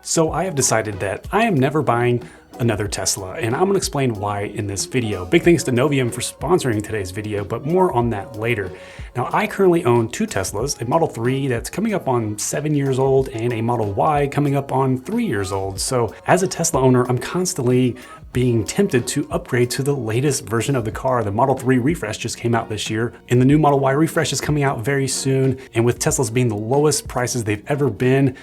So I have decided that I am never buying another Tesla, and I'm gonna explain why in this video. Big thanks to Novium for sponsoring today's video, but more on that later. Now, I currently own two Teslas, a Model 3 that's coming up on 7 years old and a Model Y coming up on 3 years old. So as a Tesla owner, I'm constantly being tempted to upgrade to the latest version of the car. The Model 3 refresh just came out this year, and the new Model Y refresh is coming out very soon. And with Teslas being the lowest prices they've ever been,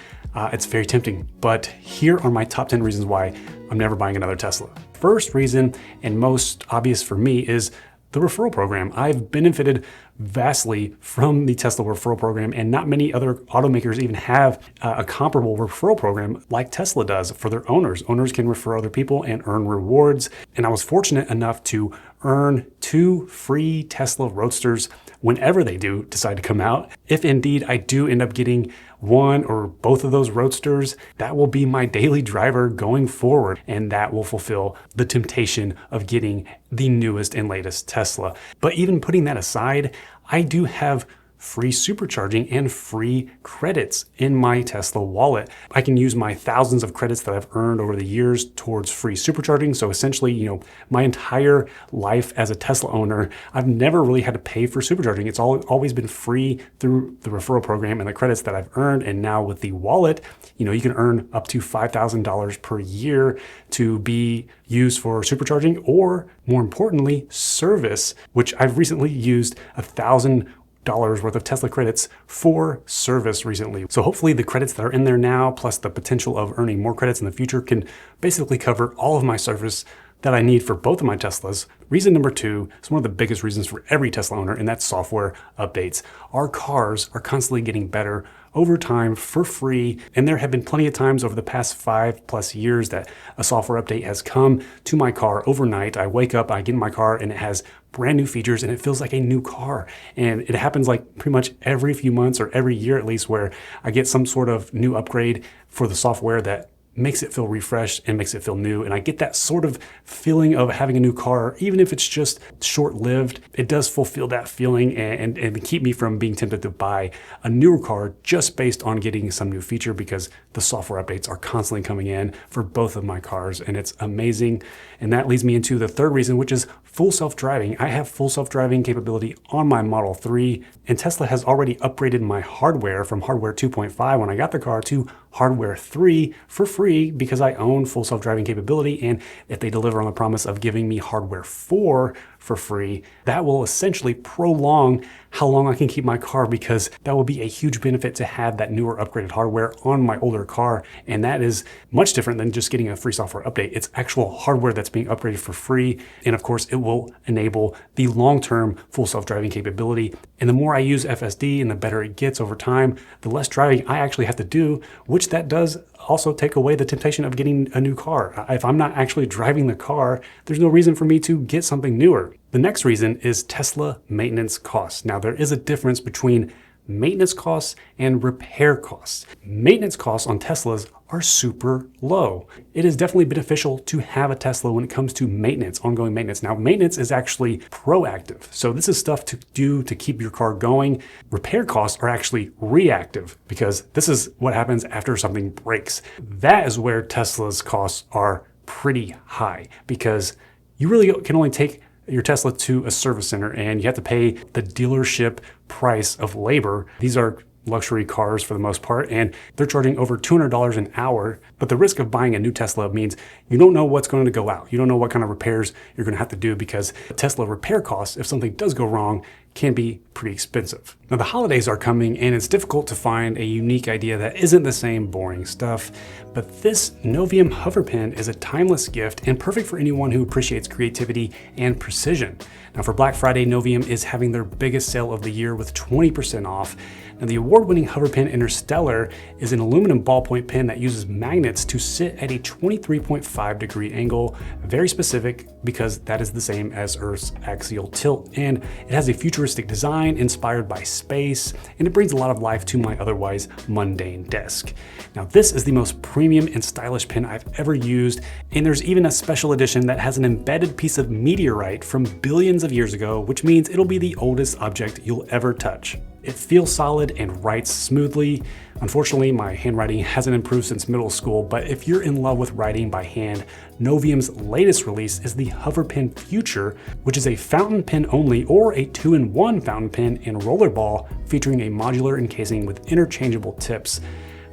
it's very tempting. But here are my top 10 reasons why I'm never buying another Tesla. First reason, and most obvious for me, is the referral program. I've benefited vastly from the Tesla referral program, and not many other automakers even have a comparable referral program like Tesla does for their owners. Owners can refer other people and earn rewards. And I was fortunate enough to earn 2 free Tesla Roadsters whenever they do decide to come out. If indeed I do end up getting one or both of those Roadsters, that will be my daily driver going forward, and that will fulfill the temptation of getting the newest and latest Tesla. But even putting that aside, I do have free supercharging and free credits in my Tesla wallet. I can use my thousands of credits that I've earned over the years towards free supercharging. So essentially, my entire life as a Tesla owner, I've never really had to pay for supercharging. It's always been free through the referral program and the credits that I've earned. And now with the wallet, you can earn up to $5,000 per year to be used for supercharging, or more importantly, service, which I've recently used $1,000 worth of Tesla credits for service recently. So hopefully the credits that are in there now, plus the potential of earning more credits in the future, can basically cover all of my service that I need for both of my Teslas. Reason number 2 is one of the biggest reasons for every Tesla owner, and that's software updates. Our cars are constantly getting better over time for free, and there have been plenty of times over the past 5+ years that a software update has come to my car overnight. I wake up, I get in my car, and it has brand new features, and it feels like a new car. And it happens like pretty much every few months or every year at least, where I get some sort of new upgrade for the software that makes it feel refreshed and makes it feel new. And I get that sort of feeling of having a new car, even if it's just short-lived. It does fulfill that feeling and keep me from being tempted to buy a newer car just based on getting some new feature, because the software updates are constantly coming in for both of my cars, and it's amazing. And that leads me into the third reason, which is full self-driving. I have full self-driving capability on my Model 3, and Tesla has already upgraded my hardware from hardware 2.5 when I got the car to hardware 3 for free, because I own full self-driving capability. And if they deliver on the promise of giving me hardware 4 for free, that will essentially prolong how long I can keep my car, because that will be a huge benefit to have that newer upgraded hardware on my older car. And that is much different than just getting a free software update. It's actual hardware that's being upgraded for free. And of course, it will enable the long-term full self-driving capability. And the more I use FSD and the better it gets over time, the less driving I actually have to do, which that does also take away the temptation of getting a new car. If I'm not actually driving the car, there's no reason for me to get something newer. The next reason is Tesla maintenance costs. Now, there is a difference between maintenance costs and repair costs. Maintenance costs on Teslas are super low. It is definitely beneficial to have a Tesla when it comes to maintenance, ongoing maintenance. Now, maintenance is actually proactive. So this is stuff to do to keep your car going. Repair costs are actually reactive, because this is what happens after something breaks. That is where Tesla's costs are pretty high, because you really can only take your Tesla to a service center and you have to pay the dealership price of labor. These are luxury cars for the most part, and they're charging over $200 an hour. But the risk of buying a new Tesla means you don't know what's going to go out. You don't know what kind of repairs you're going to have to do, because Tesla repair costs, if something does go wrong, can be pretty expensive. Now, the holidays are coming, and it's difficult to find a unique idea that isn't the same boring stuff. But this Novium hover pen is a timeless gift and perfect for anyone who appreciates creativity and precision. Now, for Black Friday, Novium is having their biggest sale of the year with 20% off. Now, the award-winning hover pen Interstellar is an aluminum ballpoint pen that uses magnets to sit at a 23.5-degree angle, very specific because that is the same as Earth's axial tilt. And it has a futuristic design inspired by space, and it brings a lot of life to my otherwise mundane desk. Now, this is the most premium and stylish pen I've ever used, and there's even a special edition that has an embedded piece of meteorite from billions of years ago, which means it'll be the oldest object you'll ever touch. It feels solid and writes smoothly. Unfortunately, my handwriting hasn't improved since middle school, but if you're in love with writing by hand, Novium's latest release is the Hover Pen Future, which is a fountain pen only or a 2-in-1 fountain pen and roller ball featuring a modular encasing with interchangeable tips.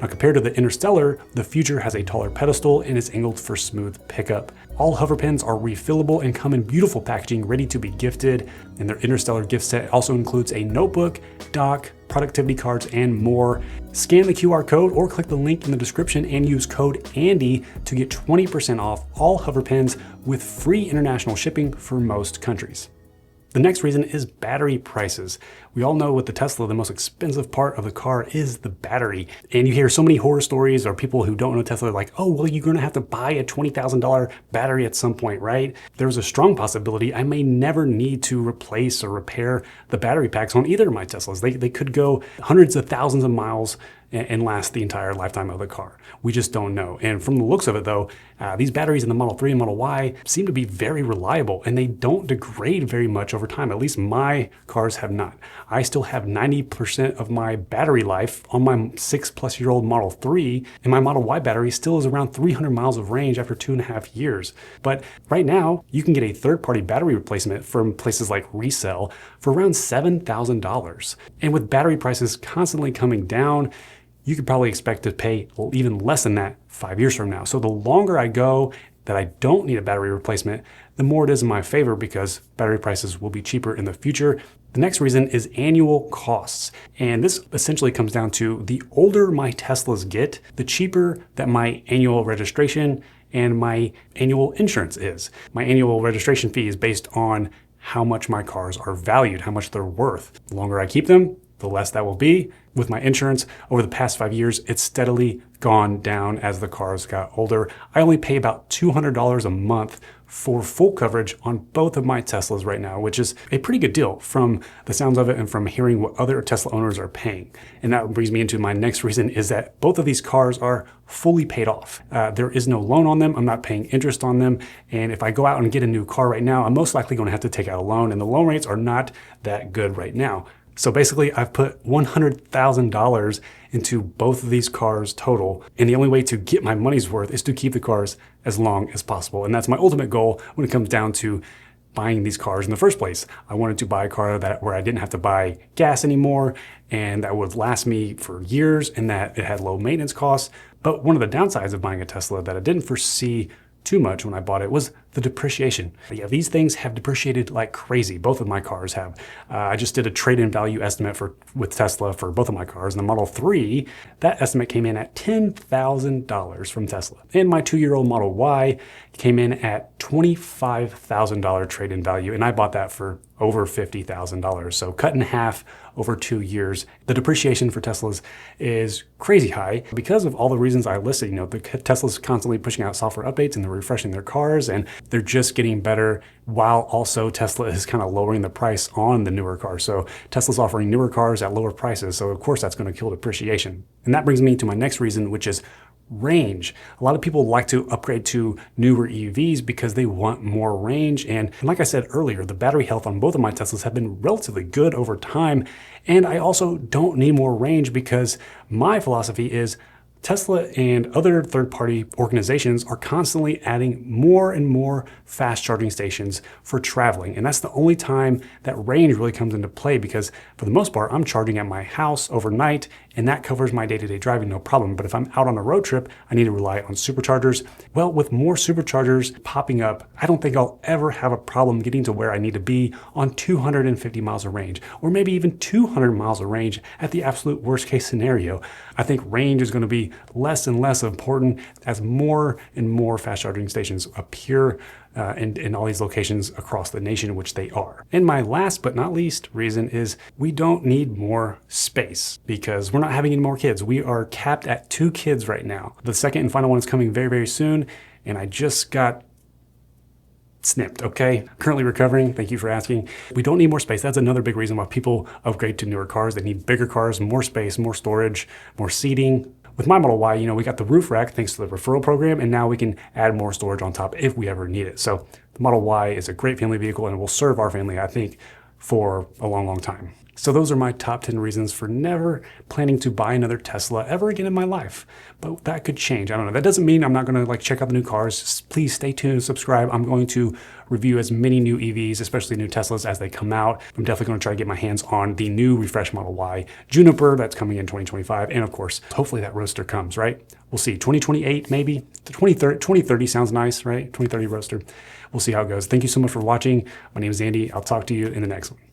Now, compared to the Interstellar, the Future has a taller pedestal and is angled for smooth pickup. All hover pens are refillable and come in beautiful packaging ready to be gifted, and their Interstellar gift set also includes a notebook, dock, productivity cards, and more. Scan the QR code or click the link in the description and use code ANDY to get 20% off all hover pens with free international shipping for most countries. The next reason is battery prices. We all know with the Tesla, the most expensive part of the car is the battery. And you hear so many horror stories or people who don't know Tesla are like, oh, well, you're gonna have to buy a $20,000 battery at some point, right? There's a strong possibility I may never need to replace or repair the battery packs on either of my Teslas. They could go hundreds of thousands of miles and last the entire lifetime of the car. We just don't know. And from the looks of it though, these batteries in the Model 3 and Model Y seem to be very reliable and they don't degrade very much over time. At least my cars have not. I still have 90% of my battery life on my 6+ year old Model 3, and my Model Y battery still is around 300 miles of range after 2.5 years. But right now, you can get a third-party battery replacement from places like Resell for around $7,000. And with battery prices constantly coming down, you could probably expect to pay even less than that 5 years from now. So the longer I go that I don't need a battery replacement, the more it is in my favor because battery prices will be cheaper in the future. The next reason is annual costs. And this essentially comes down to the older my Teslas get, the cheaper that my annual registration and my annual insurance is. My annual registration fee is based on how much my cars are valued, how much they're worth. The longer I keep them, the less that will be. With my insurance, over the past 5 years, it's steadily gone down as the cars got older. I only pay about $200 a month for full coverage on both of my Teslas right now, which is a pretty good deal from the sounds of it and from hearing what other Tesla owners are paying. And that brings me into my next reason is that both of these cars are fully paid off. There is no loan on them. I'm not paying interest on them. And if I go out and get a new car right now, I'm most likely going to have to take out a loan, and the loan rates are not that good right now. So basically, I've put $100,000 into both of these cars total, and the only way to get my money's worth is to keep the cars as long as possible. And that's my ultimate goal when it comes down to buying these cars in the first place. I wanted to buy a car where I didn't have to buy gas anymore, and that would last me for years, and that it had low maintenance costs. But one of the downsides of buying a Tesla that I didn't foresee too much when I bought it was the depreciation. Yeah, these things have depreciated like crazy. Both of my cars have. I just did a trade-in value estimate with Tesla for both of my cars. And the Model 3, that estimate came in at $10,000 from Tesla. And my 2-year-old Model Y came in at $25,000 trade-in value. And I bought that for over $50,000. So cut in half over 2 years. The depreciation for Teslas is crazy high because of all the reasons I listed. You know, the Tesla's constantly pushing out software updates and they're refreshing their cars, and they're just getting better, while also Tesla is kind of lowering the price on the newer cars. So Tesla's offering newer cars at lower prices. So of course that's going to kill depreciation. And that brings me to my next reason, which is range. A lot of people like to upgrade to newer EVs because they want more range. And like I said earlier, the battery health on both of my Teslas have been relatively good over time. And I also don't need more range because my philosophy is Tesla and other third-party organizations are constantly adding more and more fast charging stations for traveling. And that's the only time that range really comes into play because for the most part, I'm charging at my house overnight and that covers my day-to-day driving, no problem. But if I'm out on a road trip, I need to rely on superchargers. Well, with more superchargers popping up, I don't think I'll ever have a problem getting to where I need to be on 250 miles of range, or maybe even 200 miles of range at the absolute worst case scenario. I think range is going to be less and less important as more and more fast charging stations appear in all these locations across the nation, which they are. And my last but not least reason is we don't need more space because we're not having any more kids. We are capped at 2 kids right now. The second and final one is coming very, very soon, and I just got snipped, okay? Currently recovering, thank you for asking. We don't need more space. That's another big reason why people upgrade to newer cars. They need bigger cars, more space, more storage, more seating. With my Model Y, we got the roof rack thanks to the referral program, and now we can add more storage on top if we ever need it. So the Model Y is a great family vehicle and will serve our family, I think, for a long, long time. So those are my top 10 reasons for never planning to buy another Tesla ever again in my life. But that could change. I don't know. That doesn't mean I'm not going to like check out the new cars. Just please stay tuned, subscribe. I'm going to review as many new EVs, especially new Teslas, as they come out. I'm definitely going to try to get my hands on the new refresh Model Y Juniper that's coming in 2025. And of course, hopefully that Roadster comes, right? We'll see. 2028, maybe. 2030 sounds nice, right? 2030 Roadster. We'll see how it goes. Thank you so much for watching. My name is Andy. I'll talk to you in the next one.